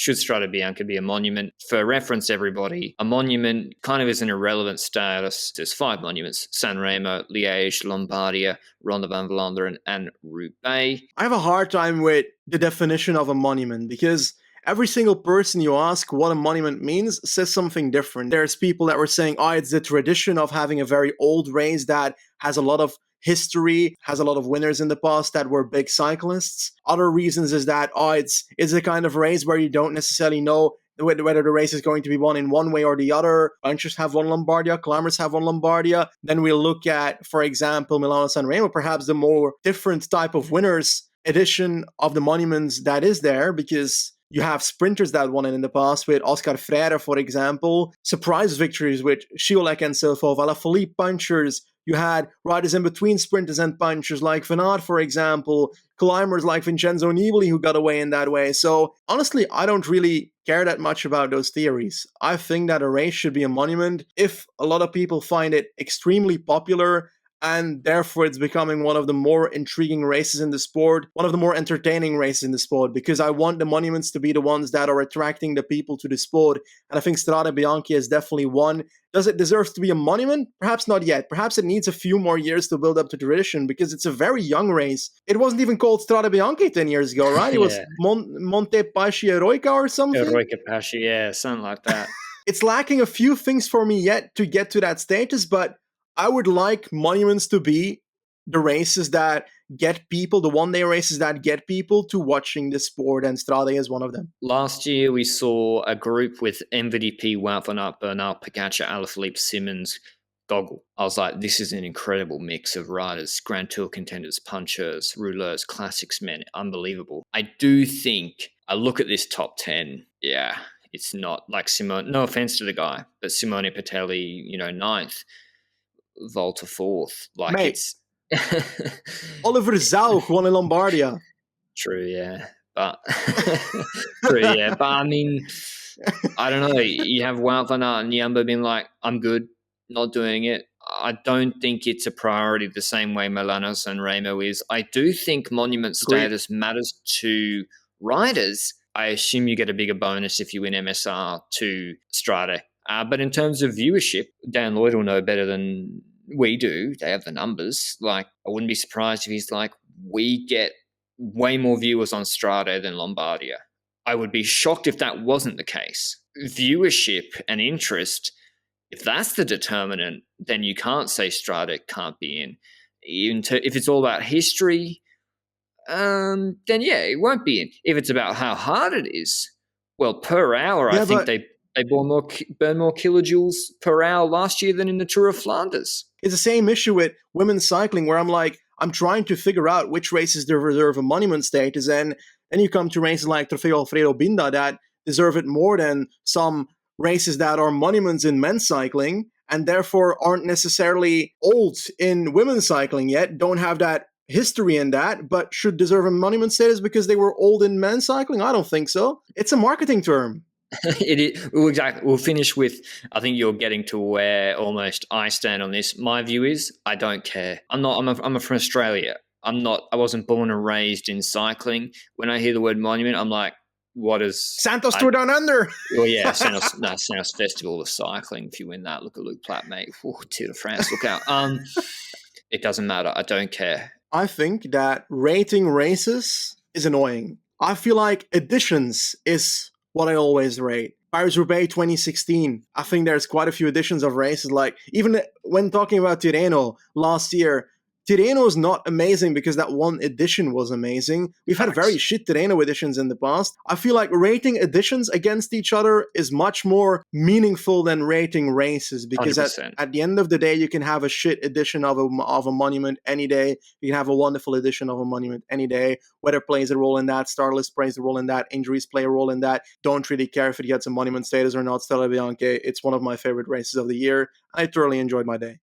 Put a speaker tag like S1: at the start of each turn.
S1: should Strade Bianche be a monument? For reference, everybody, a monument kind of is an irrelevant status. There's 5 monuments: San Remo, Liège, Lombardia, Ronde van Vlaanderen, and Roubaix.
S2: I have a hard time with the definition of a monument because every single person you ask what a monument means says something different. There's people that were saying, oh, it's the tradition of having a very old race that has a lot of history, has a lot of winners in the past that were big cyclists. Other reasons is that, oh, it's a kind of race where you don't necessarily know whether the race is going to be won in one way or the other. Punchers have won Lombardia, climbers have won Lombardia. Then we'll look at, for example, Milano San Remo, perhaps the more different type of winners edition of the monuments that is there, because you have sprinters that won it in the past with Oscar Freire, for example. Surprise victories with Schiolek and so forth. Alaphilippe punchers. You had riders in between sprinters and punchers like Van Aert, for example. Climbers like Vincenzo Nibali who got away in that way. So honestly, I don't really care that much about those theories. I think that a race should be a monument if a lot of people find it extremely popular, and therefore it's becoming one of the more intriguing races in the sport, one of the more entertaining races in the sport, because I want the monuments to be the ones that are attracting the people to the sport. And I think Strade Bianche is definitely one. Does it deserve to be a monument? Perhaps not yet. Perhaps it needs a few more years to build up to tradition, because it's a very young race. It wasn't even called Strade Bianche 10 years ago, right? It was Monte Paschi Eroica or something?
S1: Eroica Paschi, yeah, something like that.
S2: It's lacking a few things for me yet to get to that status, but I would like monuments to be the races that get people, the one-day races that get people to watching the sport, and Strade is one of them.
S1: Last year, we saw a group with MVDP, Wout van Aert, Bernal, Pogacar, Alaphilippe, Simmons, Goggle. I was like, this is an incredible mix of riders, Grand Tour contenders, punchers, rouleurs, classics men, unbelievable. I do think, I look at this top 10, yeah, it's not like Simone, no offense to the guy, but Simone Patelli, 9th. Volta 4th, like
S2: Mate,
S1: it's
S2: Oliver Zauch won in Lombardia.
S1: True, yeah, but I mean, I don't know. You have Wout van Aert and Jumbo being like, "I'm good, not doing it." I don't think it's a priority the same way Milano San Remo is. I do think monument status matters to riders. I assume you get a bigger bonus if you win MSR to Strade. But in terms of viewership, Dan Lloyd will know better than we do. They have the numbers. Like, I wouldn't be surprised if he's like, we get way more viewers on Strade than Lombardia. I would be shocked if that wasn't the case. Viewership and interest, if that's the determinant, then you can't say Strade can't be in. If it's all about history, then yeah, it won't be in. If it's about how hard it is, well, per hour, I think they burn more kilojoules per hour last year than in the Tour of Flanders.
S2: It's the same issue with women's cycling, where I'm trying to figure out which races deserve a monument status, and then you come to races like Trofeo Alfredo Binda that deserve it more than some races that are monuments in men's cycling, and therefore aren't necessarily old in women's cycling yet, don't have that history in that, but should deserve a monument status because they were old in men's cycling? I don't think so. It's a marketing term.
S1: It is. Well, exactly. We'll finish with, I think you're getting to where almost I stand on this. My view is, I don't care. I'm from Australia. I wasn't born and raised in cycling. When I hear the word monument, I'm like, what is
S2: Santos Tour Down Under?
S1: Well, yeah, Santos Festival of Cycling. If you win that, look at Luke Platt, mate. Ooh, Tour de France, look out. It doesn't matter. I don't care.
S2: I think that rating races is annoying. I feel like editions is what I always rate. Paris-Roubaix 2016. I think there's quite a few editions of races. Like, even when talking about Tirreno last year, Tirreno is not amazing because that one edition was amazing. We've had very shit Tirreno editions in the past. I feel like rating editions against each other is much more meaningful than rating races, because at the end of the day, you can have a shit edition of a monument any day. You can have a wonderful edition of a monument any day. Weather plays a role in that. Star list plays a role in that. Injuries play a role in that. Don't really care if it gets a monument status or not. Strade Bianche, it's one of my favorite races of the year. I thoroughly enjoyed my day.